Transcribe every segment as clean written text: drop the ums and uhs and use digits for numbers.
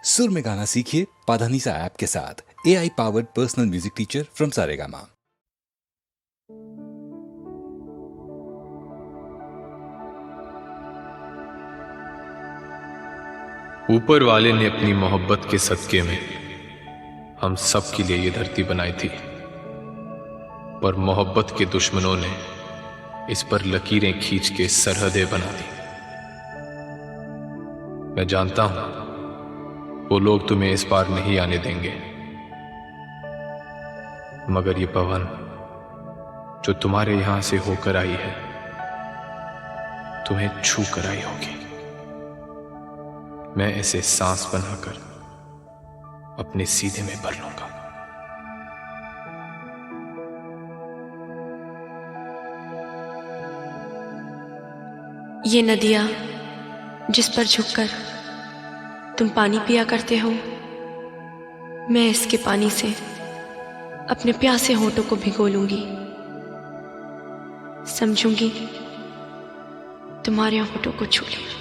सुर में गाना सीखिए पाधानीसा ऐप के साथ। AI powered personal music teacher from Saregama. ऊपर वाले ने अपनी मोहब्बत के सदके में हम सब के लिए ये धरती बनाई थी, पर मोहब्बत के दुश्मनों ने इस पर लकीरें खींच के सरहदें बना दी। मैं जानता हूं वो लोग तुम्हें इस पार नहीं आने देंगे, मगर ये पवन जो तुम्हारे यहां से होकर आई है तुम्हें छू कर आई होगी। मैं इसे सांस बनाकर अपने सीधे में भर लूंगा। ये नदियाँ जिस पर झुककर तुम पानी पिया करते हो, मैं इसके पानी से अपने प्यासे होठों को भिगो लूंगी। समझूंगी तुम्हारे होठों को छू लिया।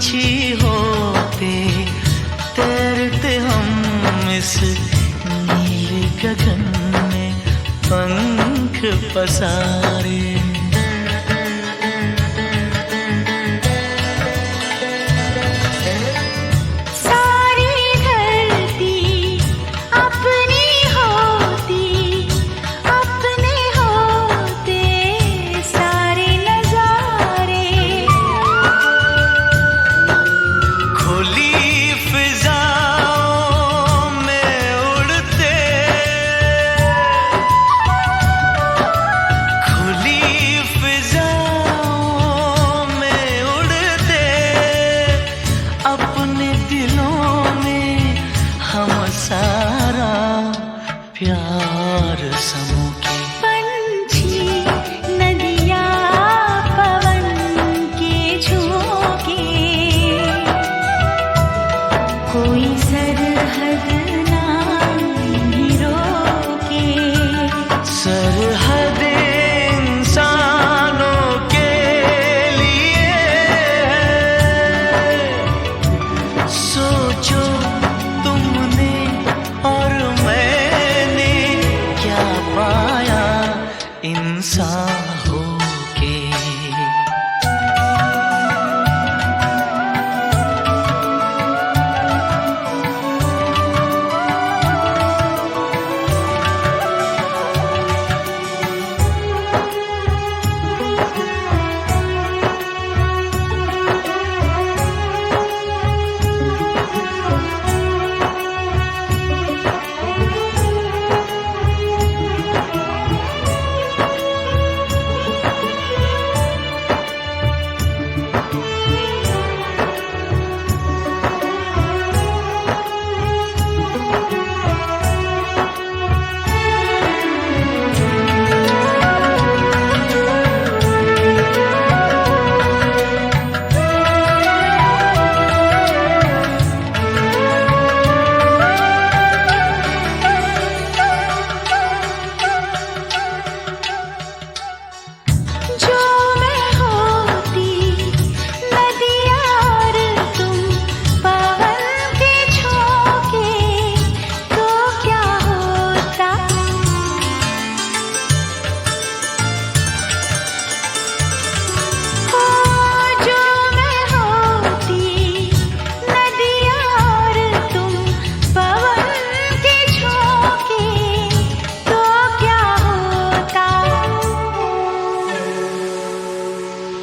पंछी होते तैरते हम इस नीले गगन में पंख पसारे। प्यार समूह के पंछी नदिया पवन के झोंके, कोई सरहद ना रोके। सरहद इंसानों के लिए सोचो तुमने और मैंने क्या पाया इंसान होके।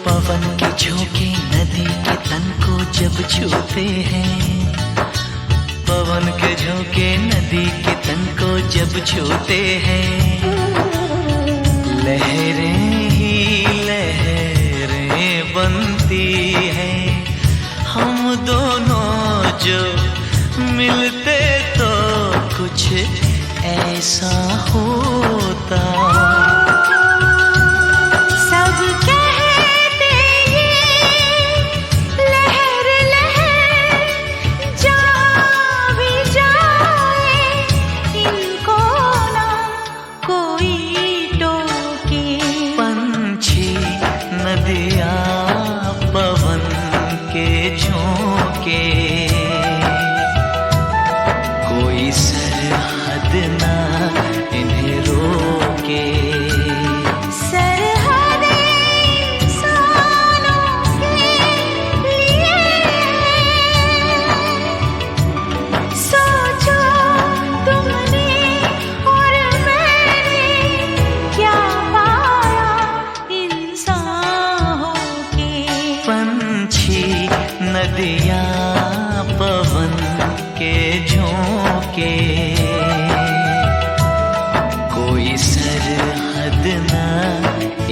पवन के झोंके नदी के तन को जब छूते हैं, पवन के झोंके नदी के तन को जब छूते हैं, लहरें ही लहरें बनती हैं। हम दोनों जो मिलते तो कुछ ऐसा होता। नदिया पवन के झोंके, कोई सरहद ना इन्हें रोके। सरहद इंसानों के लिए सोचो तुमने और मैंने क्या पाया इंसान। पंछी नदिया पवन के झोंके, कोई सरहद ना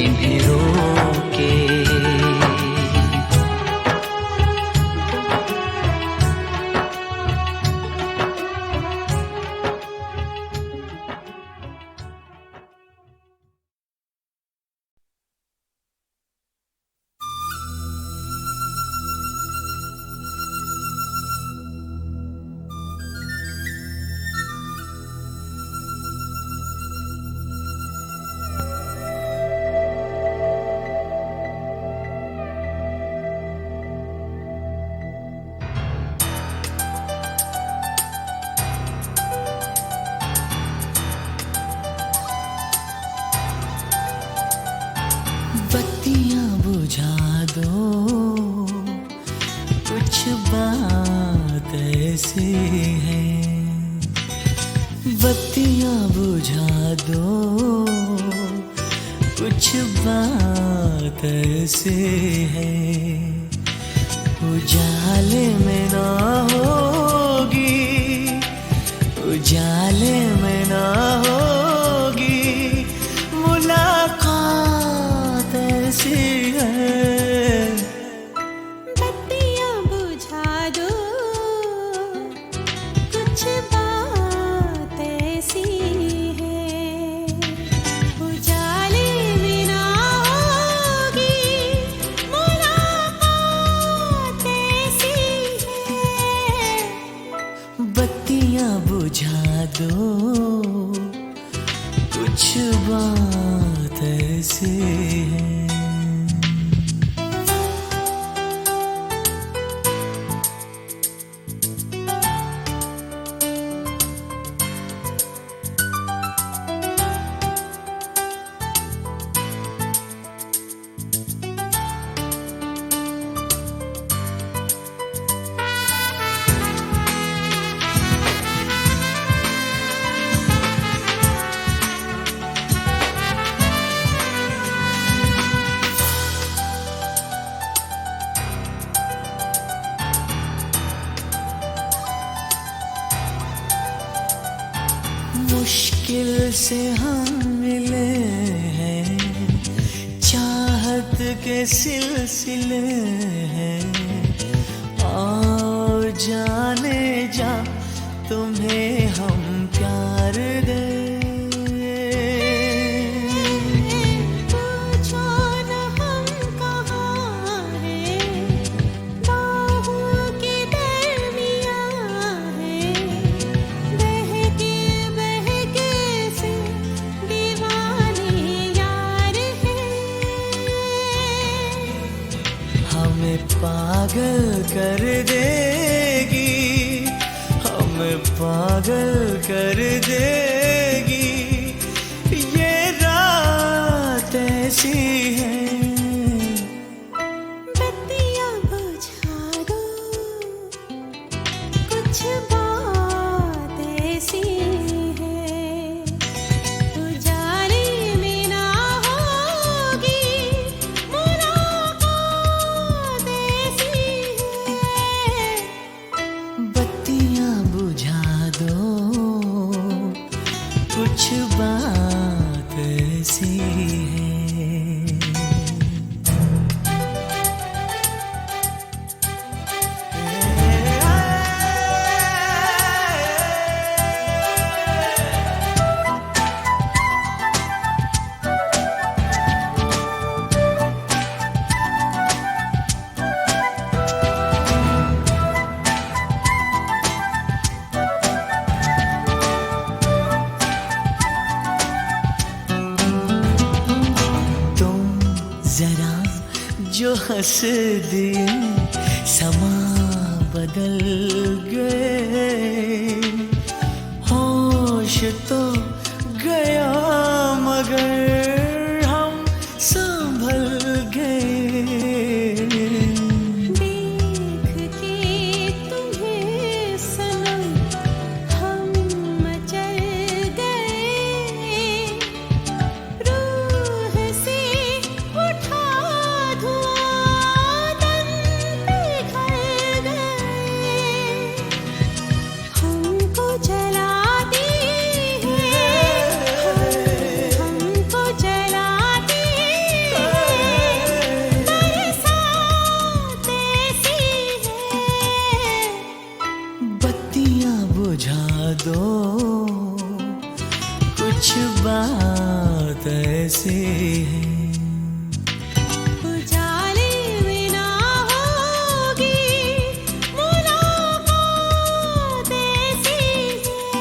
इन्हें रोके। बात ऐसी है, बत्तियां बुझा दो, कुछ बात ऐसी है, उजाले में ना होगी, उजाले में ना होगी, मुलाकात ऐसी है। बत्तियां बुझा दो, कुछ बात ऐसी है, उजाले में ना होगी, मुलाकात ऐसी है। बत्तियां बुझा दो, कुछ बात ऐसी है। मुश्किल से हम मिले हैं, चाहत के सिलसिले हैं, आओ जाने जा तुम्हें हम प्यार दे। पूछो न हम कहाँ हैं, बाहों के दरमियाँ हैं, बहके बहके से दीवाने यार हैं। हमें पागल कर देगी, हमें पागल कर देगी, ये रात ऐसी है। बत्तियां बुझा दो, कुछ बात ऐसी है, उजाले में ना होगी, मुलाकात ऐसी है। बत्तियां बुझा दो, कुछ बात ऐसी है। तुम जरा जो हंस दिए, समा बदल गए, होश तो गया मगर हम संभल गए। देख के तुम्हें सनम हम मचल गए, रूह से उठा धुआं दम पिघल गए। हमको जलाती है, हमको जलाती है, बरसात ऐसी है। बत्तियां बुझा दो, कुछ बात ऐसी है। उजाले में ना होगी, मुलाकात ऐसी है।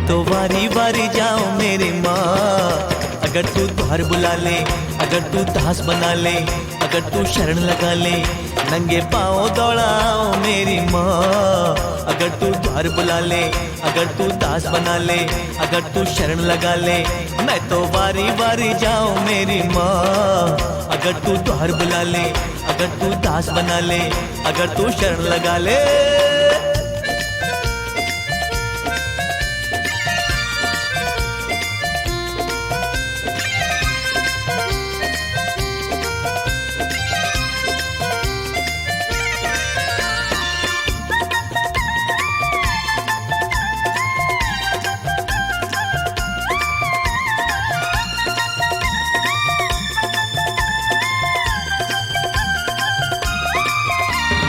तो वारी वारी जाऊं मेरी माँ। अगर तू द्वार बुला ले, अगर तू दास बना ले, अगर तू शरण लगा ले, नंगे पाँव दौड़ाओ मेरी माँ। अगर तू द्वार बुला ले, अगर तू दास बना ले, अगर तू शरण लगा ले, मैं तो वारी वारी जाऊं मेरी माँ। अगर तू द्वार बुला ले, अगर तू दास बना ले, अगर तू शरण लगा ले।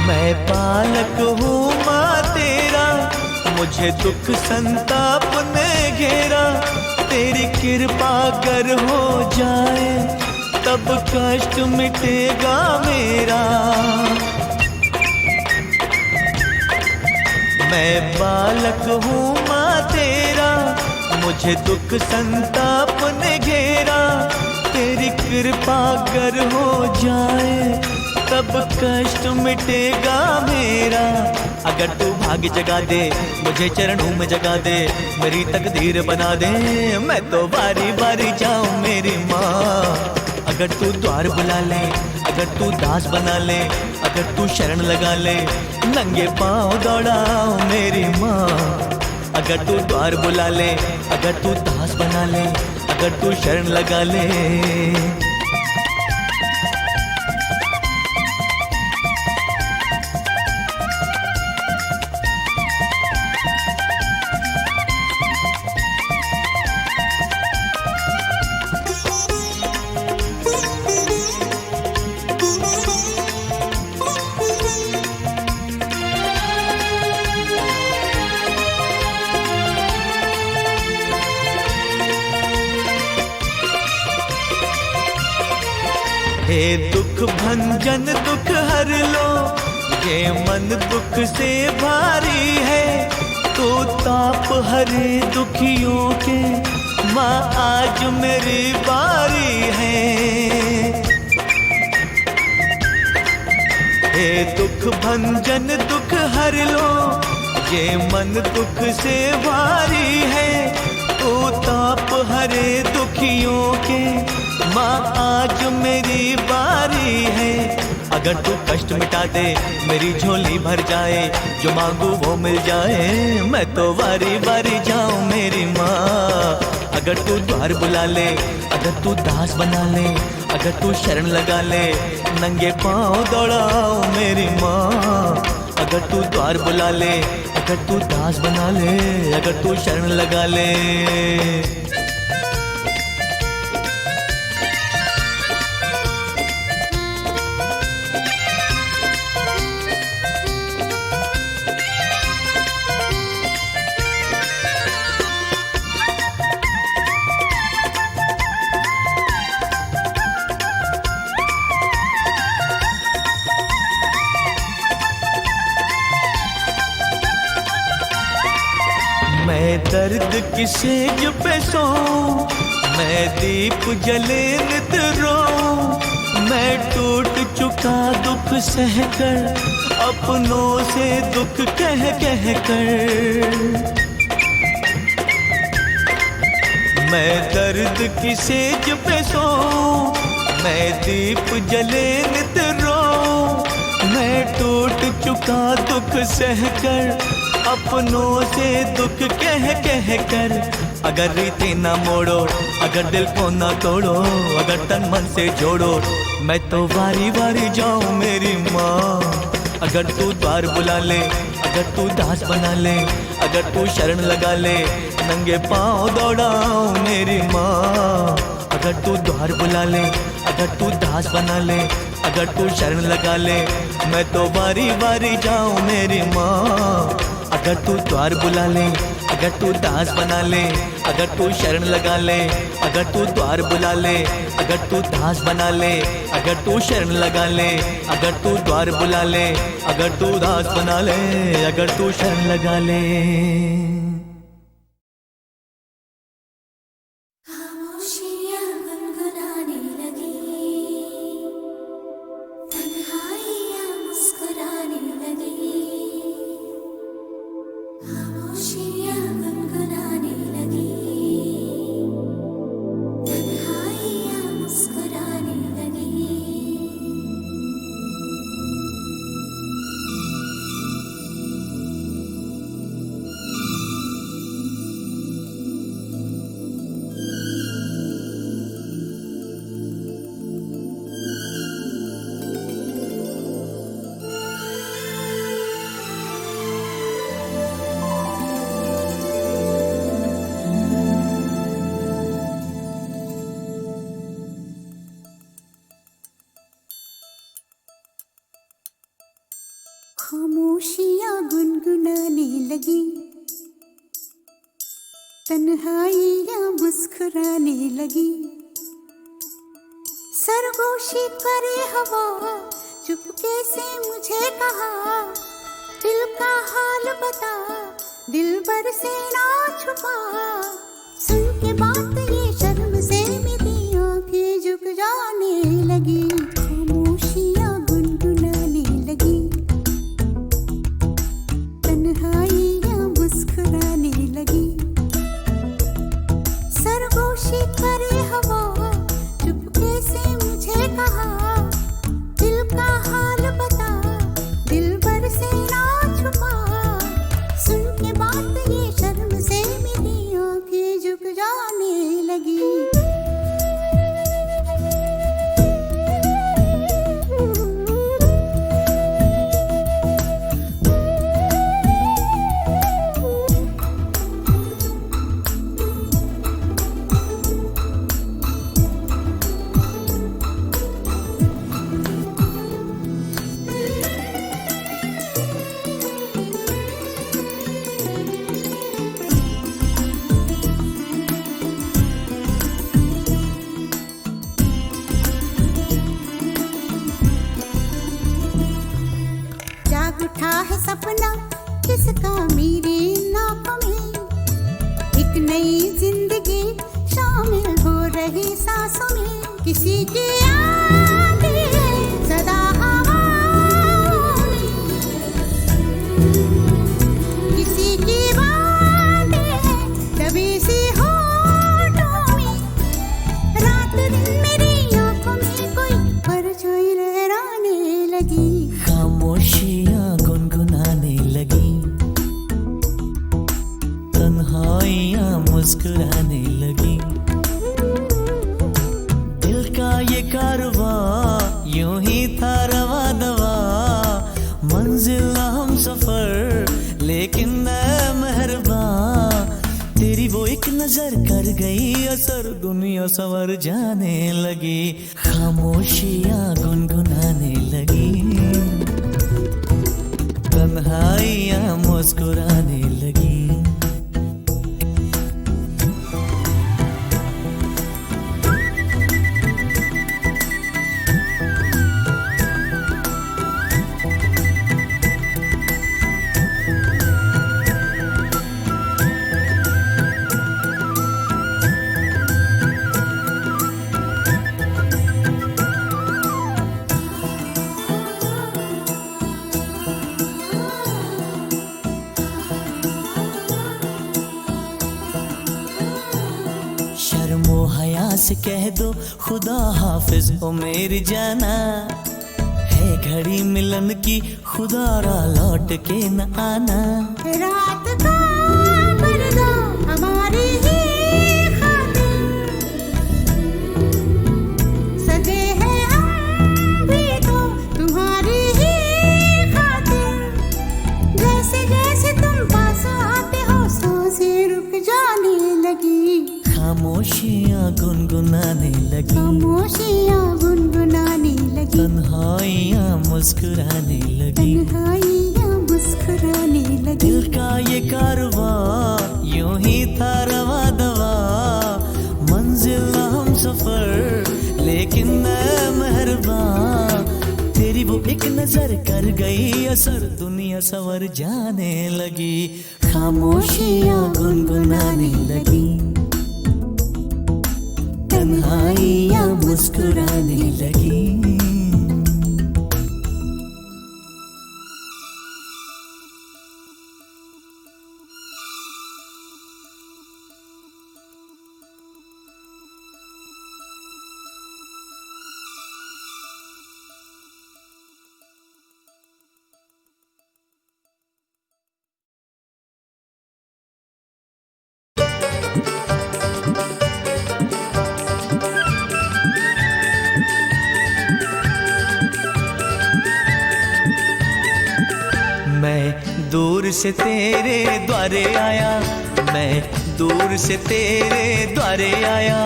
मैं बालक हूँ माँ तेरा, मुझे दुख संताप ने घेरा। तेरी कृपा कर हो जाए, तब कष्ट मिटेगा मेरा। मैं बालक हूँ माँ तेरा, मुझे दुख संताप ने घेरा। तेरी कृपा कर हो जाए, तब कष्ट मिटेगा मेरा। अगर तू भाग्य जगा दे, मुझे चरणों में जगा दे, मेरी तकदीर बना दे, मैं तो बारी बारी जाऊं मेरी माँ। अगर तू द्वार बुला ले, अगर तू दास बना ले, अगर तू शरण लगा ले, नंगे पाँव दौड़ाओ मेरी माँ। अगर तू द्वार बुला ले, अगर तू दास बना ले, अगर तू शरण लगा ले। हे दुख भंजन दुख हर लो, ये मन दुख से भारी है। तो ताप हरे दुखियों के, माँ आज मेरी बारी है। हे दुख भंजन दुख हर लो, ये मन दुख से भारी है। तो ताप हरे दुखियों के, माँ आज मेरी बारी है। अगर तू कष्ट मिटा दे, मेरी झोली भर जाए, जो मांगू वो मिल जाए, मैं तो वारी वारी जाऊं मेरी माँ। अगर तू द्वार बुला ले, अगर तू दास बना ले, अगर तू शरण लगा ले, नंगे पाँव दौड़ाओ मेरी माँ। अगर तू द्वार बुला ले, अगर तू दास बना ले, अगर तू शरण लगा ले। मैं दर्द की सेज पे सोऊं, मैं दीप जले नित रोऊं। मैं टूट चुका दुख सहकर, अपनों से दुख कह कह कर। मैं दर्द की सेज पे सोऊं, मैं दीप जले नित रोऊं। मैं टूट चुका दुख सहकर, अपनों से दुख कह कह कर। अगर रीति ना मोड़ो, अगर दिल को ना तोड़ो, अगर तन मन से जोड़ो, मैं तो वारी वारी जाऊं मेरी माँ। अगर तू द्वार बुला ले, अगर तू दास बना ले, अगर तू शरण लगा ले, नंगे पाँव दौड़ाओ मेरी माँ। अगर तू द्वार बुला ले, अगर तू दास बना ले, अगर तू शरण लगा ले, मैं तो वारी वारी जाऊं मेरी माँ। अगर तू द्वार बुला ले, अगर तू दास बना ले, अगर तू शरण लगा ले, अगर तू द्वार बुला ले, अगर तू दास बना ले, अगर तू शरण लगा ले, अगर तू द्वार बुला ले, अगर तू दास बना ले, अगर तू शरण लगा ले। खामोशियाँ गुनगुनाने लगी, तन्हाइयाँ मुस्कुराने लगी। सरगोशी करे हवा, चुपके से मुझे कहा, दिल का हाल बता, दिलबर से ना छुपा। सुन के बात ये शर्म से मेरी आंखें झुक जाने लगी, खामोशियाँ गुनगुनाने लगी, तन्हाइयाँ मुस्कुराने लगी। सरगोशी करे हवा, चुपके से मुझे कहा, दिल का हाल बता, दिलबर से ना छुपा। सुन के बात ये शर्म से मेरी आंखें झुक जाने लगी। जाग उठा है सपना किसका मेरी नाक में, एक नई जिंदगी शामिल हो रही सांसों में। किसी की याद है सदा हवाओं में, किसी की बातें हैं दबी सी होठों में। रात दिन मेरी आंखों में कोई परछाई लहराने लगी, खामोशियाँ गुनगुनाने लगी, तन्हाइयाँ मुस्कुराने लगी। दिल का ये कारवां यूं ही था रवा दवा, मंजिल हम सफर लेकिन मैं मेहरबान। तेरी वो एक नजर कर गई असर, दुनिया संवर जाने लगी, खामोशियाँ गुनगुनाने लगी, तन्हाइयाँ मुस्कुराने लगी। शर्मो हया से कह दो खुदा हाफिज हो मेरी जाना, है घड़ी मिलन की खुदारा लौट के न आना। रात का पर्दा हमारी ही खातिर, सजे हैं हम भी तो तुम्हारी ही खातिर। जैसे जैसे तुम पास आते हो सांसें रुक जाने लगी, खामोशियाँ गुनगुनाने लगी, खामोशियाँ गुनगुनाने लगी, तन्हाइयाँ मुस्कुराने लगी। तन्हाइयाँ मुस्कुराने लगी। दिल का ये कारवां यूं ही था रवा दवा, मंजिल हम सफर लेकिन मैं मेहरबान। तेरी वो एक नजर कर गई असर, दुनिया संवर जाने लगी, खामोशियाँ गुनगुनाने लगी, तन्हाइयाँ मुस्कुराने लगी। मैं दूर से तेरे द्वारे आया, मैं दूर से तेरे द्वारे आया।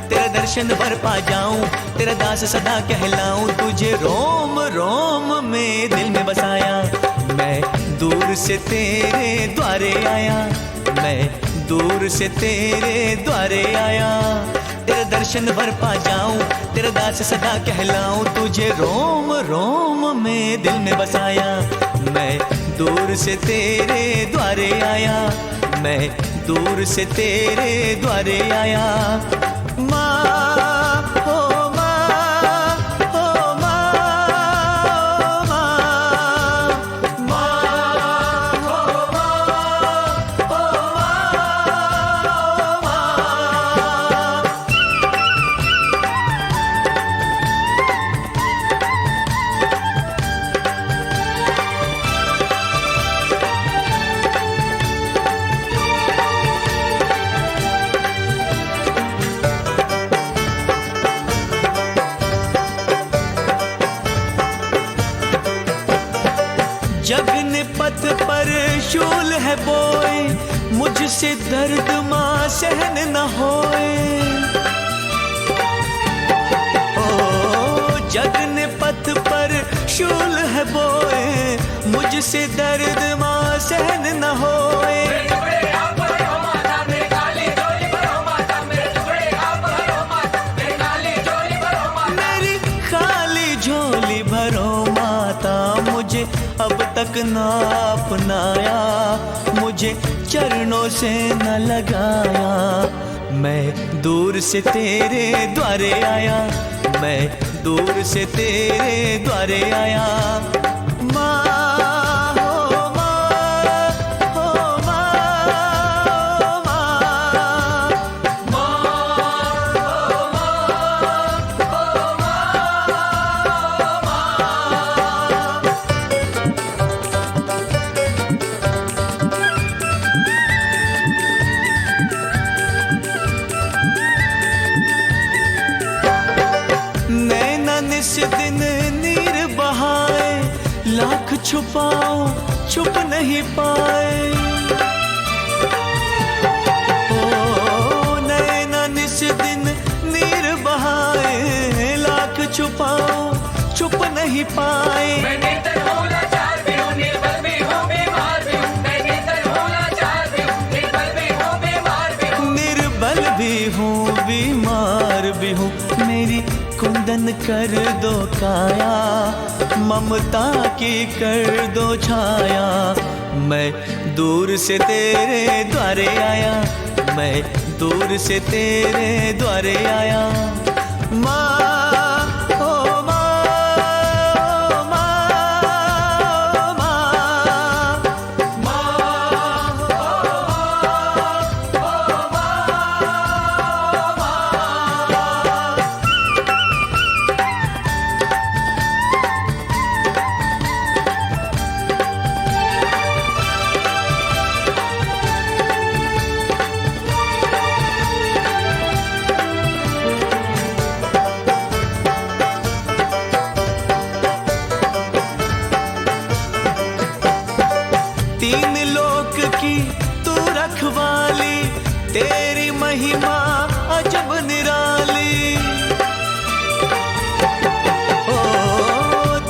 तेरा दर्शन भर पा जाऊं, तेरा दास सदा कहलाऊं। तुझे रोम रोम में दिल में बसाया, मैं दूर से तेरे द्वारे आया, मैं दूर से तेरे द्वारे आया। तेरे दर्शन भर पा जाऊं, तेरा दास सदा कहलाऊं, तुझे रोम रोम में दिल में बसाया। मैं दूर से तेरे द्वारे आया, मैं दूर से तेरे द्वारे आया। माँ हो माँ हो माँ, माँ माँ हो माँ हो माँ। जग ने पथ पर शूल है बोए, मुझसे दर्द माँ सहन न होए। ओ जग ने पथ पर शूल है बोए, मुझसे दर्द माँ सहन न होए। मेरी खाली झोली भरो माता, मुझे अब तक ना अपनाया, मुझे चरणों से न लगाया। मैं दूर से तेरे द्वारे आया, मैं दूर से तेरे द्वारे आया। माँ हो माँ हो माँ, माँ हो माँ। नैना निस दिन नीर बहाए, लाख छुपाओ छुप नहीं पाए। ओ नैना निस दिन नीर बहाए, लाख छुपाओ छुप नहीं पाए। निर्बल भी हूँ बीमार भी हूँ, मेरी कुंदन कर दो काया, ममता की कर दो छाया। मैं दूर से तेरे द्वारे आया, मैं दूर से तेरे द्वारे आया। माँ हो माँ हो माँ, माँ माँ हो माँ। तीन लोक की तू रखवाली, तेरी महिमा अजब निराली। ओ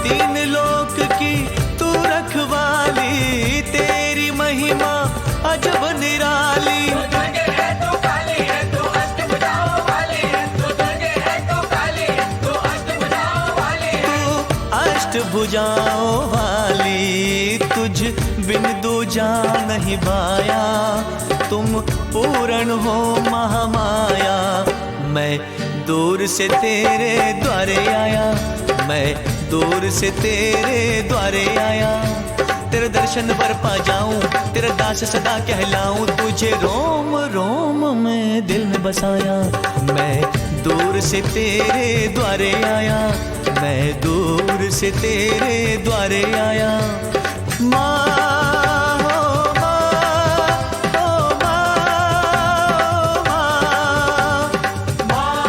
तीन लोक की तू रखवाली, तेरी महिमा अजब निराली। अष्टभुजाओं वाली, तुझ बिन दूजा नहीं भाया, तुम पूर्ण हो महामाया। मैं दूर से तेरे द्वारे आया, मैं दूर से तेरे द्वारे आया। तेरे दर्शन पर पा जाऊं, तेरा दास सदा कहलाऊं, तुझे रोम रोम में दिल में बसाया। मैं दूर से तेरे द्वारे आया, मैं दूर से तेरे द्वारे आया। माँ हो माँ हो माँ, माँ माँ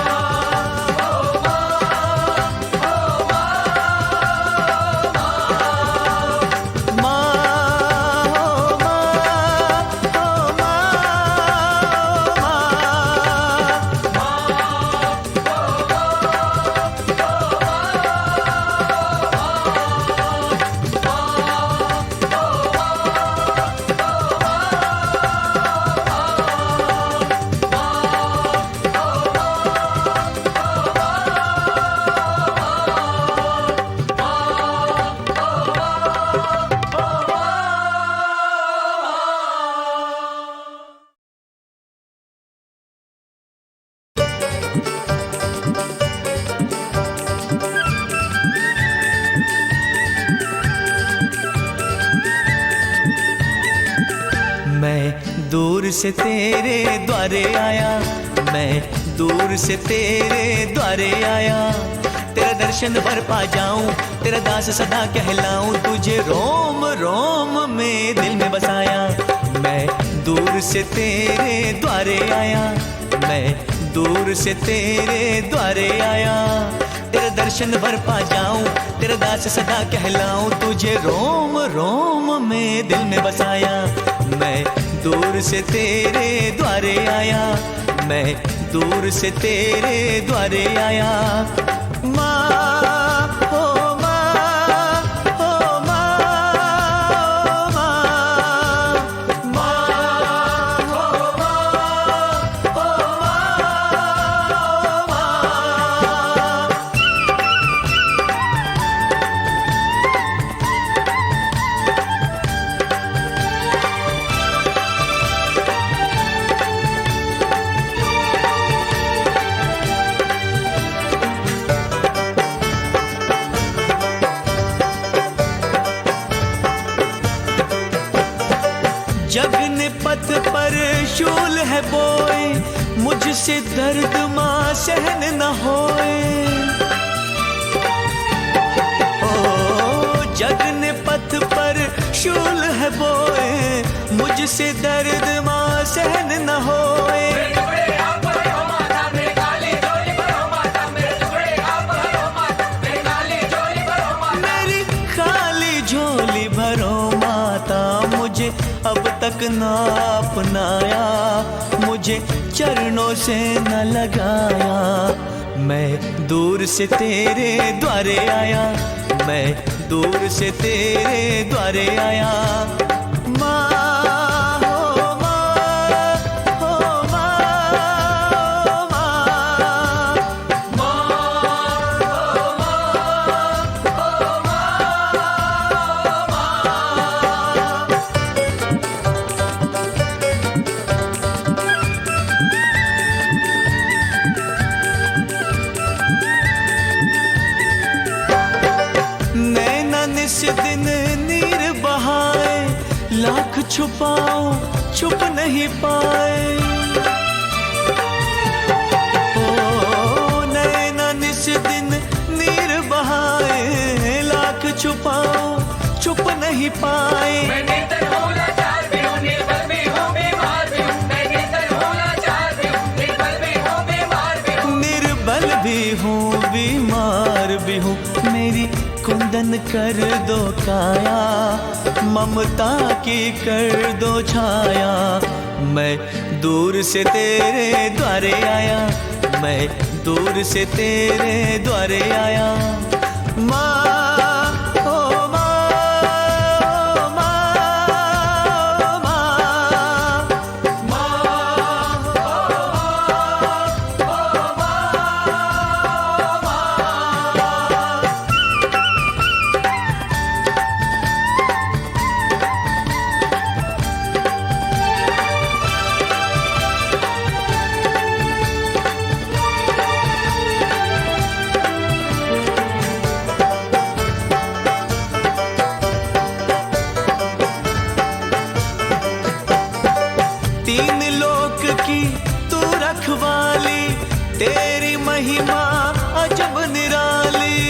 हो माँ हो माँ, माँ हो माँ हो माँ। से तेरे द्वारे आया, मैं दूर से तेरे द्वारे आया। तेरा दर्शन भर पा जाऊं, तेरा दास सदा कहलाऊं, तुझे रोम रोम में दिल में बसाया। मैं दूर से तेरे द्वारे आया, मैं दूर से तेरे द्वारे आया। तेरा दर्शन भर पा जाऊं, तेरा दास सदा कहलाऊं, तुझे रोम रोम में दिल में बसाया। मैं दूर से तेरे द्वारे आया, मैं दूर से तेरे द्वारे आया। माँ हो माँ हो माँ माँ माँ हो माँ हो माँ। जग ने पथ पर शूल है बोए, मुझसे दर्द माँ सहन न होए। ओ जग ने पथ पर शूल है बोए, मुझसे दर्द माँ सहन न होए। मेरी खाली झोली भरो माता, मुझे अब तक ना अपनाया, मुझे चरणों से न लगाया। मैं दूर से तेरे द्वारे आया, मैं दूर से तेरे द्वारे आया। माँ हो माँ हो माँ माँ हो नैना निस दिन नीर बहाए, लाख छुपाओ छुप नहीं पाए। ओ नैना निस दिन नीर बहाए, लाख छुपाओ छुप नहीं पाए। निर्बल भी हूँ बीमार भी हूँ, मेरी कुंदन कर दो काया, ममता की कर दो छाया। मैं दूर से तेरे द्वारे आया, मैं दूर से तेरे द्वारे आया। माँ हो माँ हो माँ माँ माँ हो माँ। तीन लोक की तू रखवाली, तेरी महिमा अजब निराली।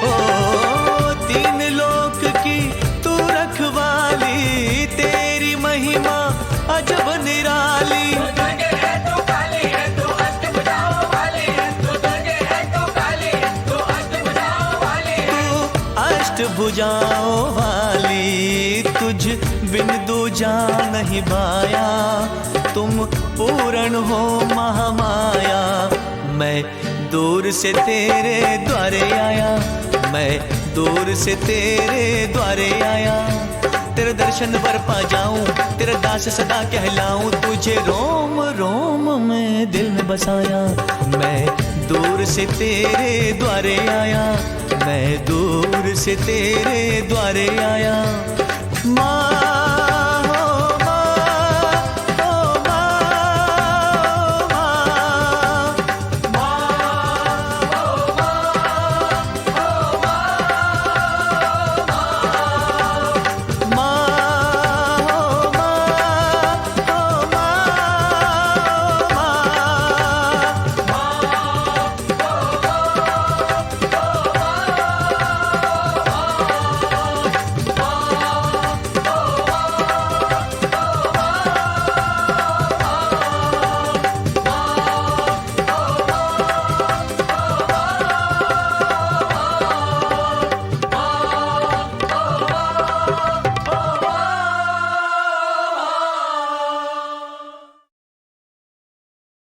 ओ तीन लोक की तू रखवाली, तेरी महिमा अजब निराली। अष्टभुजाओं वाली, तुझ बिन दूजा नहीं भाया, तुम पूर्ण हो महामाया। मैं दूर से तेरे द्वारे आया, मैं दूर से तेरे द्वारे आया। तेरे दर्शन पर पा जाऊं, तेरा दास सदा कहलाऊं, तुझे रोम रोम में दिल में बसाया। मैं दूर से तेरे द्वारे आया, मैं दूर से तेरे द्वारे आया। माँ